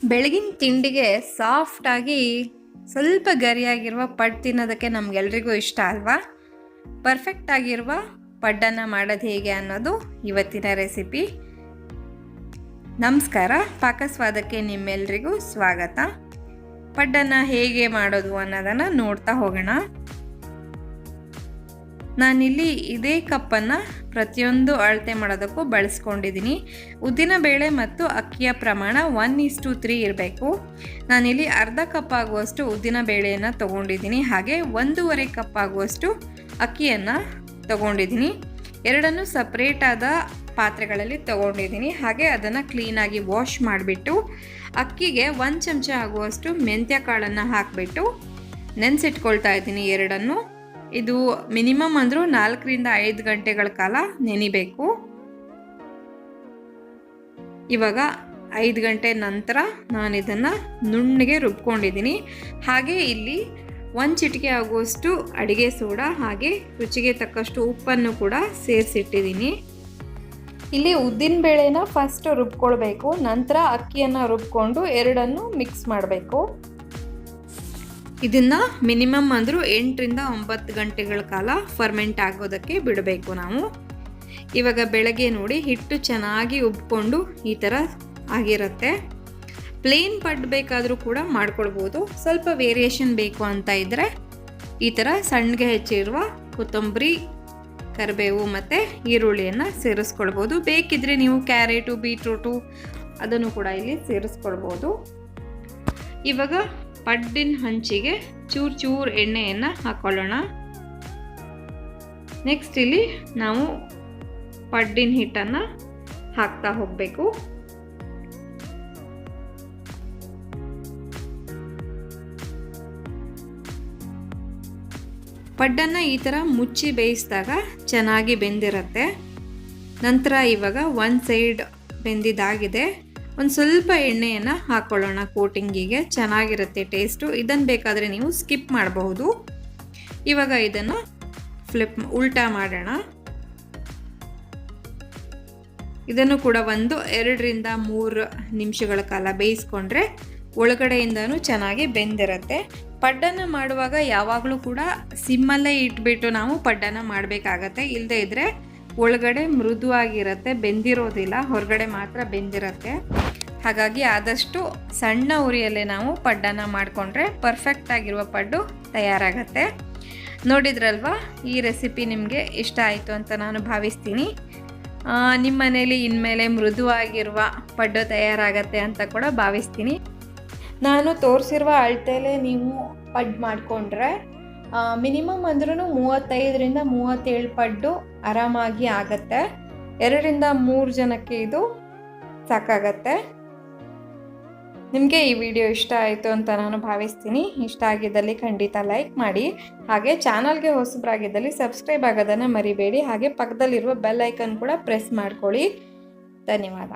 ಬೆಳಗಿನ ತಿಂಡಿಗೆ ಸಾಫ್ಟಾಗಿ ಸ್ವಲ್ಪ ಗರಿಯಾಗಿರುವ ಪಡ್ಡು ತಿನ್ನೋದಕ್ಕೆ ನಮಗೆಲ್ರಿಗೂ ಇಷ್ಟ ಅಲ್ವಾ? ಪರ್ಫೆಕ್ಟ್ ಆಗಿರುವ ಪಡ್ಡನ್ನು ಮಾಡೋದು ಹೇಗೆ ಅನ್ನೋದು ಇವತ್ತಿನ ರೆಸಿಪಿ. ನಮಸ್ಕಾರ, ಪಾಕಸ್ವಾದಕ್ಕೆ ನಿಮ್ಮೆಲ್ರಿಗೂ ಸ್ವಾಗತ. ಪಡ್ಡನ್ನು ಹೇಗೆ ಮಾಡೋದು ಅನ್ನೋದನ್ನು ನೋಡ್ತಾ ಹೋಗೋಣ. ನಾನಿಲ್ಲಿ ಇದೇ ಕಪ್ಪನ್ನು ಪ್ರತಿಯೊಂದು ಅಳತೆ ಮಾಡೋದಕ್ಕೂ ಬಳಸ್ಕೊಂಡಿದ್ದೀನಿ. ಉದ್ದಿನಬೇಳೆ ಮತ್ತು ಅಕ್ಕಿಯ ಪ್ರಮಾಣ 1:3 ಇರಬೇಕು. ನಾನಿಲ್ಲಿ ಅರ್ಧ ಕಪ್ ಆಗುವಷ್ಟು ಉದ್ದಿನಬೇಳೆಯನ್ನು ತೊಗೊಂಡಿದ್ದೀನಿ, ಹಾಗೆ 1.5 ಕಪ್ ಆಗುವಷ್ಟು ಅಕ್ಕಿಯನ್ನು ತೊಗೊಂಡಿದ್ದೀನಿ. ಎರಡನ್ನು ಸಪ್ರೇಟಾದ ಪಾತ್ರೆಗಳಲ್ಲಿ ತೊಗೊಂಡಿದ್ದೀನಿ. ಹಾಗೆ ಅದನ್ನು ಕ್ಲೀನಾಗಿ ವಾಶ್ ಮಾಡಿಬಿಟ್ಟು ಅಕ್ಕಿಗೆ 1 ಚಮಚ ಆಗುವಷ್ಟು ಮೆಂತ್ಯ ಕಾಳನ್ನು ಹಾಕಿಬಿಟ್ಟು ನೆನೆಸಿಟ್ಕೊಳ್ತಾ ಇದ್ದೀನಿ ಎರಡನ್ನು. ಇದು ಮಿನಿಮಮ್ ಅಂದರೂ 4ರಿಂದ 5 ಗಂಟೆಗಳ ಕಾಲ ನೆನಿಬೇಕು. ಇವಾಗ 5 ಗಂಟೆ ನಂತರ ನಾನು ಇದನ್ನು ನುಣ್ಣಗೆ ರುಬ್ಕೊಂಡಿದ್ದೀನಿ. ಹಾಗೆ ಇಲ್ಲಿ 1 ಚಿಟಿಕೆ ಆಗುವಷ್ಟು ಅಡಿಗೆ ಸೋಡಾ ಹಾಗೆ ರುಚಿಗೆ ತಕ್ಕಷ್ಟು ಉಪ್ಪನ್ನು ಕೂಡ ಸೇರಿಸಿಟ್ಟಿದ್ದೀನಿ. ಇಲ್ಲಿ ಉದ್ದಿನಬೇಳೆನ ಫಸ್ಟ್ ರುಬ್ಕೊಳ್ಬೇಕು, ನಂತರ ಅಕ್ಕಿಯನ್ನು ರುಬ್ಕೊಂಡು ಎರಡನ್ನು ಮಿಕ್ಸ್ ಮಾಡಬೇಕು. ಇದನ್ನು ಮಿನಿಮಮ್ ಅಂದರೂ 8ರಿಂದ 9 ಗಂಟೆಗಳ ಕಾಲ ಫರ್ಮೆಂಟ್ ಆಗೋದಕ್ಕೆ ಬಿಡಬೇಕು ನಾವು. ಇವಾಗ ಬೆಳಗ್ಗೆ ನೋಡಿ ಹಿಟ್ಟು ಚೆನ್ನಾಗಿ ಉಬ್ಕೊಂಡು ಈ ಥರ ಆಗಿರುತ್ತೆ. ಪ್ಲೇನ್ ಪಡ್ಡು ಬೇಕಾದರೂ ಕೂಡ ಮಾಡ್ಕೊಳ್ಬೋದು. ಸ್ವಲ್ಪ ವೇರಿಯೇಷನ್ ಬೇಕು ಅಂತ ಇದ್ದರೆ ಈ ಥರ ಸಣ್ಣಗೆ ಹೆಚ್ಚಿರುವ ಕೊತ್ತಂಬರಿ, ಕರಿಬೇವು ಮತ್ತು ಈರುಳ್ಳಿಯನ್ನು ಸೇರಿಸ್ಕೊಳ್ಬೋದು. ಬೇಕಿದ್ದರೆ ನೀವು ಕ್ಯಾರೆಟು, ಬೀಟ್ರೂಟು ಅದನ್ನು ಕೂಡ ಇಲ್ಲಿ ಸೇರಿಸ್ಕೊಳ್ಬೋದು. ಇವಾಗ ಪಡ್ಡಿನ ಹಂಚಿಗೆ ಚೂರು ಎಣ್ಣೆಯನ್ನು ಹಾಕೊಳ್ಳೋಣ. ನೆಕ್ಸ್ಟ್ ಇಲ್ಲಿ ನಾವು ಪಡ್ಡಿನ ಹಿಟ್ಟನ್ನು ಹಾಕ್ತಾ ಹೋಗಬೇಕು. ಪಡ್ಡನ್ನು ಈ ಥರ ಮುಚ್ಚಿ ಬೇಯಿಸಿದಾಗ ಚೆನ್ನಾಗಿ ಬೆಂದಿರುತ್ತೆ. ನಂತರ ಇವಾಗ ಒಂದು ಸೈಡ್ ಬೆಂದಿದ್ದಾಗಿದೆ, ಒಂದು ಸ್ವಲ್ಪ ಎಣ್ಣೆಯನ್ನು ಹಾಕ್ಕೊಳ್ಳೋಣ ಕೋಟಿಂಗಿಗೆ. ಚೆನ್ನಾಗಿರುತ್ತೆ ಟೇಸ್ಟು. ಇದನ್ನು ಬೇಕಾದರೆ ನೀವು ಸ್ಕಿಪ್ ಮಾಡಬಹುದು. ಇವಾಗ ಇದನ್ನು ಉಲ್ಟಾ ಮಾಡೋಣ. ಇದನ್ನು ಕೂಡ 2ರಿಂದ 3 ನಿಮಿಷಗಳ ಕಾಲ ಬೇಯಿಸ್ಕೊಂಡ್ರೆ ಒಳಗಡೆಯಿಂದನೂ ಚೆನ್ನಾಗಿ ಬೆಂದಿರುತ್ತೆ. ಪಡ್ಡನ್ನು ಮಾಡುವಾಗ ಯಾವಾಗಲೂ ಕೂಡ ಸಿಮ್ಮಲ್ಲೇ ಇಟ್ಬಿಟ್ಟು ನಾವು ಪಡ್ಡನ್ನು ಮಾಡಬೇಕಾಗತ್ತೆ. ಇಲ್ಲದೇ ಇದ್ದರೆ ಒಳಗಡೆ ಮೃದುವಾಗಿರುತ್ತೆ, ಬೆಂದಿರೋದಿಲ್ಲ, ಹೊರಗಡೆ ಮಾತ್ರ ಬೆಂದಿರುತ್ತೆ. ಹಾಗಾಗಿ ಆದಷ್ಟು ಸಣ್ಣ ಉರಿಯಲ್ಲೇ ನಾವು ಪಡ್ಡನ್ನು ಮಾಡಿಕೊಂಡ್ರೆ ಪರ್ಫೆಕ್ಟ್ ಆಗಿರುವ ಪಡ್ಡು ತಯಾರಾಗತ್ತೆ. ನೋಡಿದ್ರಲ್ವಾ, ಈ ರೆಸಿಪಿ ನಿಮಗೆ ಇಷ್ಟ ಆಯಿತು ಅಂತ ನಾನು ಭಾವಿಸ್ತೀನಿ. ನಿಮ್ಮ ಮನೇಲಿ ಇನ್ಮೇಲೆ ಮೃದುವಾಗಿರುವ ಪಡ್ಡು ತಯಾರಾಗತ್ತೆ ಅಂತ ಕೂಡ ಭಾವಿಸ್ತೀನಿ. ನಾನು ತೋರಿಸಿರುವ ಅಳತೆಯಲ್ಲೇ ನೀವು ಪಡ್ಡು ಮಾಡಿಕೊಂಡ್ರೆ ಮಿನಿಮಮ್ ಅಂದ್ರೂ 35ರಿಂದ 37 ಪಡ್ಡು ಆರಾಮಾಗಿ ಆಗತ್ತೆ. 2ರಿಂದ 3 ಜನಕ್ಕೆ ಇದು ಸಾಕಾಗತ್ತೆ. ನಿಮಗೆ ಈ ವಿಡಿಯೋ ಇಷ್ಟ ಆಯಿತು ಅಂತ ನಾನು ಭಾವಿಸ್ತೀನಿ. ಇಷ್ಟ ಆಗಿದ್ದಲ್ಲಿ ಖಂಡಿತ ಲೈಕ್ ಮಾಡಿ. ಹಾಗೆ ಚಾನಲ್ಗೆ ಹೊಸಬರಾಗಿದ್ದಲ್ಲಿ ಸಬ್ಸ್ಕ್ರೈಬ್ ಆಗೋದನ್ನು ಮರಿಬೇಡಿ. ಹಾಗೆ ಪಕ್ಕದಲ್ಲಿರುವ ಬೆಲ್ ಐಕನ್ ಕೂಡ ಪ್ರೆಸ್ ಮಾಡ್ಕೊಳ್ಳಿ. ಧನ್ಯವಾದ.